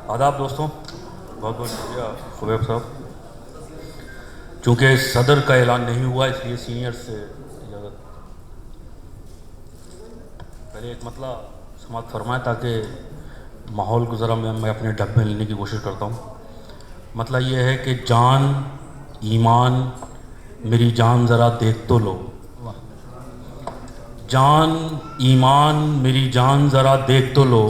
آداب دوستوں، بہت بہت شکریہ خبیب صاحب. چونکہ صدر کا اعلان نہیں ہوا اس لیے سینئر سے اجازت. پہلے ایک مطلب سماعت فرمائیں تاکہ ماحول کو ذرا میں اپنے ڈھب میں لینے کی کوشش کرتا ہوں. مطلب یہ ہے کہ جان ایمان میری جان ذرا دیکھ تو لو. جان ایمان میری جان ذرا دیکھ تو لو،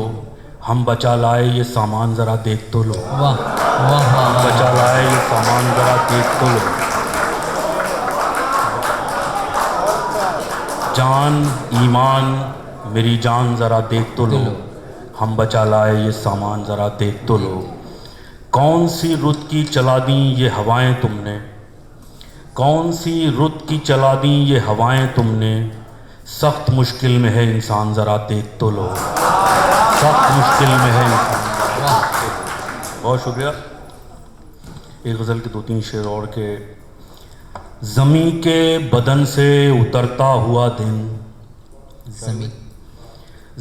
ہم بچا لائے یہ سامان ذرا دیکھ تو لو. ہم بچا لائے یہ سامان ذرا دیکھ تو لو. جان ایمان میری جان ذرا دیکھ تو لو، ہم بچا لائے یہ سامان ذرا دیکھ تو لو. کون سی رت کی چلا دیں یہ ہوائیں تم نے، کون سی رت کی چلا دیں یہ ہوائیں تم نے، سخت مشکل میں ہے انسان ذرا دیکھ تو لو. سخت مشکل میں ہے انسان. بہت شکریہ. ایک غزل کے 2-3 شعر اور کے. زمیں کے بدن سے اترتا ہوا دن،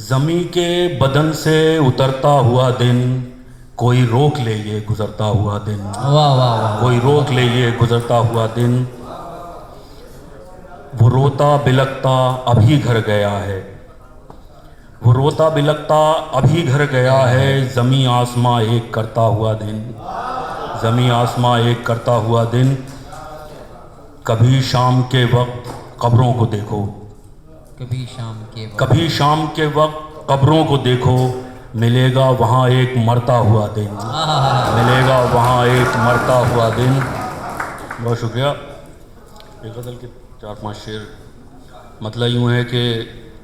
زمیں کے بدن سے اترتا ہوا دن، کوئی روک لے یہ گزرتا ہوا دن. کوئی روک لے یہ گزرتا ہوا دن. وہ روتا بلکتا ابھی گھر گیا ہے، وہ روتا بلکتا ابھی گھر گیا ہے. زمیں آسماں ایک کرتا ہوا دن، زمیں آسماں ایک کرتا ہوا دن. کبھی شام کے وقت قبروں کو دیکھو، کبھی شام کے وقت قبروں کو دیکھو، ملے گا وہاں ایک مرتا ہوا دن، ملے گا وہاں ایک مرتا ہوا دن. بہت شکریہ. ایک غزل کے 4-5 شعر. مطلب یوں ہے کہ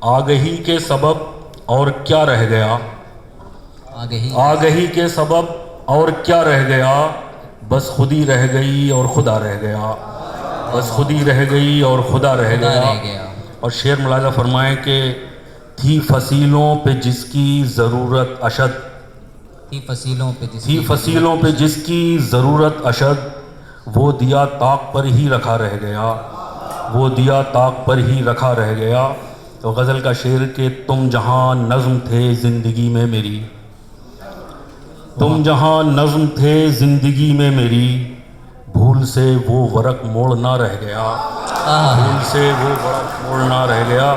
آگہی کے سبب اور کیا رہ گیا، آگہی کے سبب اور کیا رہ گیا، بس خود ہی رہ گئی اور خدا رہ گیا، بس خود ہی رہ گئی اور خدا رہ گیا. اور شعر ملاحظہ فرمائیں کہ تھی فصیلوں پہ جس کی ضرورت اشد، تھی فصیلوں پہ جس کی ضرورت اشد، وہ دیا طاق پر ہی رکھا رہ گیا، وہ دیا طاق پر ہی رکھا رہ گیا. تو غزل کا شعر کہ تم جہاں نظم تھے زندگی میں میری، تم جہاں نظم تھے زندگی میں میری، بھول سے وہ ورق موڑ نہ رہ گیا، بھول سے وہ ورق موڑ نہ رہ گیا.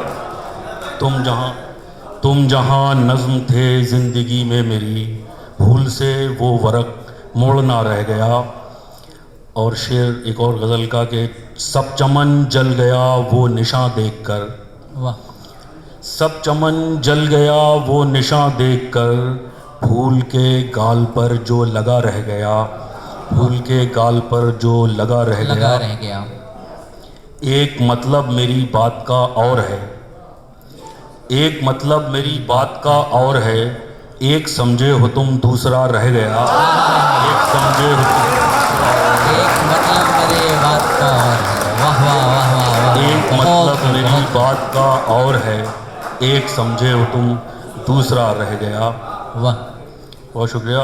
تم جہاں نظم تھے زندگی میں میری، بھول سے وہ ورق موڑ نہ رہ گیا. اور شعر ایک اور غزل کا کہ سب چمن جل گیا وہ نشاں دیکھ کر، سب چمن جل گیا وہ نشاں دیکھ کر، پھول کے گال پر جو لگا رہ گیا، پھول کے گال پر جو لگا رہ گیا. ایک مطلب میری بات کا اور ہے، ایک مطلب میری بات کا اور ہے، ایک سمجھے ہو تم دوسرا رہ گیا، ایک سمجھے ہو تم ایک مطلب میری بات کا اور ہے، ایک سمجھے ہو تم دوسرا رہ گیا. بہت شکریہ.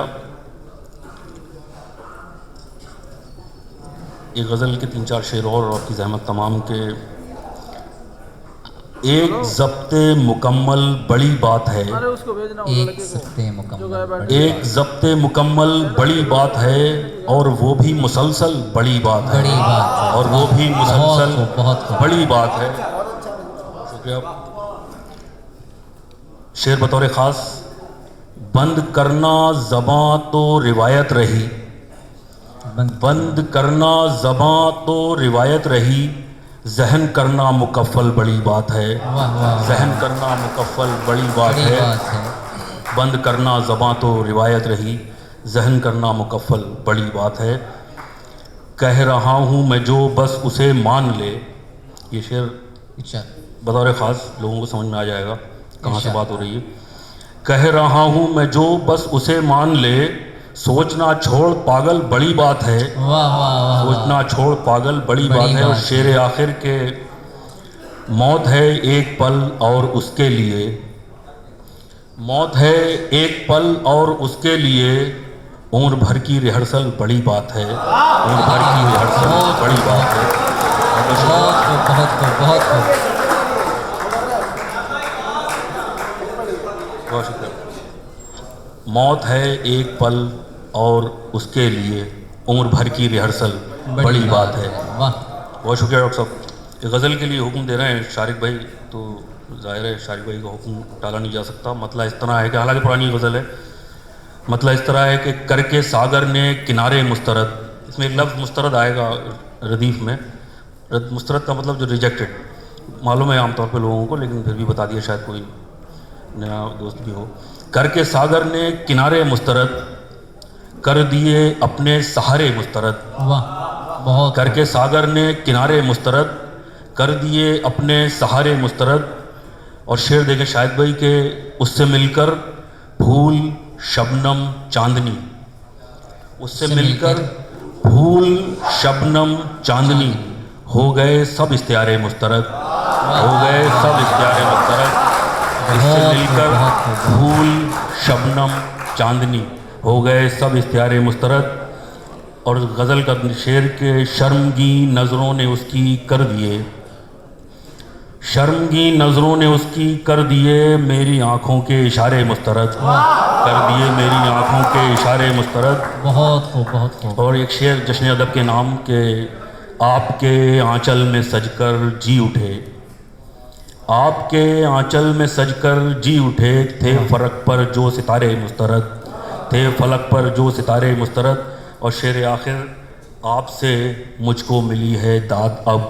ایک غزل کے 3-4 شعر اور کی زحمت تمام کے. ایک ضبط مکمل بڑی بات ہے، ایک ضبط مکمل بڑی بات ہے، اور وہ بھی مسلسل بڑی بات ہے، اور وہ بھی مسلسل بڑی بات ہے. شکریہ. شعر بطور خاص. بند کرنا زباں تو روایت رہی، بند کرنا زباں تو روایت رہی، ذہن کرنا مکفل بڑی بات ہے، ذہن کرنا مکفل بڑی بات ہے. بند کرنا زباں تو روایت رہی، ذہن کرنا مکفل بڑی بات ہے. کہہ رہا ہوں میں جو بس اسے مان لے. یہ شعر بطور خاص لوگوں کو سمجھ میں آ جائے گا کہاں سے بات ہو رہی ہے. کہہ رہا ہوں میں جو بس اسے مان لے، سوچنا چھوڑ پاگل بڑی بات ہے، سوچنا چھوڑ پاگل بڑی بات ہے. اور شعر آخر کے موت ہے ایک پل اور اس کے لیے، موت ہے ایک پل اور اس کے لیے، عمر بھر کی ریہرسل بڑی بات ہے، عمر بھر کی ریہرسل بڑی بات ہے. بہت شکریہ. موت ہے ایک پل اور اس کے لیے عمر بھر کی ریہرسل بڑی بات ہے. واہ. بہت شکریہ ڈاکٹر صاحب. یہ غزل کے لیے حکم دے رہے ہیں شارق بھائی، تو ظاہر ہے شارق بھائی کا حکم ٹالا نہیں جا سکتا. مطلب اس طرح ہے کہ حالانکہ پرانی غزل ہے، مطلب اس طرح ہے کہ کر کے ساگر نے کنارے مسترد، اس میں ایک لفظ مسترد آئے گا ردیف میں. مسترد کا مطلب جو ریجیکٹڈ معلوم ہے عام طور پہ لوگوں کو، لیکن پھر بھی بتا دیا شاید کوئی نیا دوست بھی ہو. کر کے ساگر نے کنارے مسترد، کر دیے اپنے سہارے مسترد. واہ بہت. کر کے ساگر نے کنارے مسترد، کر دیے اپنے سہارے مسترد. اور شعر دیکھیں شاہد بھائی کہ اس سے مل کر پھول شبنم چاندنی، اس سے مل کر پھول شبنم چاندنی، ہو گئے سب استعارے مسترد، ہو گئے سب استعارے مسترد. اس سے مل کر پھول شبنم چاندنی، ہو گئے سب استعارے مسترد. اور غزل کا شعر کے شرمگین نظروں نے اس کی کر دیے، شرمگین نظروں نے اس کی کر دیے میری آنکھوں کے اشارے مسترد، کر دیے میری آنکھوں کے اشارے مسترد. بہت خوب بہت خوب. اور ایک شعر جشن ادب کے نام کہ آپ کے آنچل میں سج کر جی اٹھے، آپ کے آنچل میں سج کر جی اٹھے، تھے فرق پر جو ستارے مسترد، تھے فلک پر جو ستارے مسترد. اور شعر آخر آپ سے مجھ کو ملی ہے داد اب،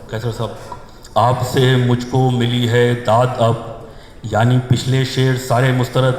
کیسر صاحب آپ سے مجھ کو ملی ہے داد اب، یعنی پچھلے شعر سارے مسترد،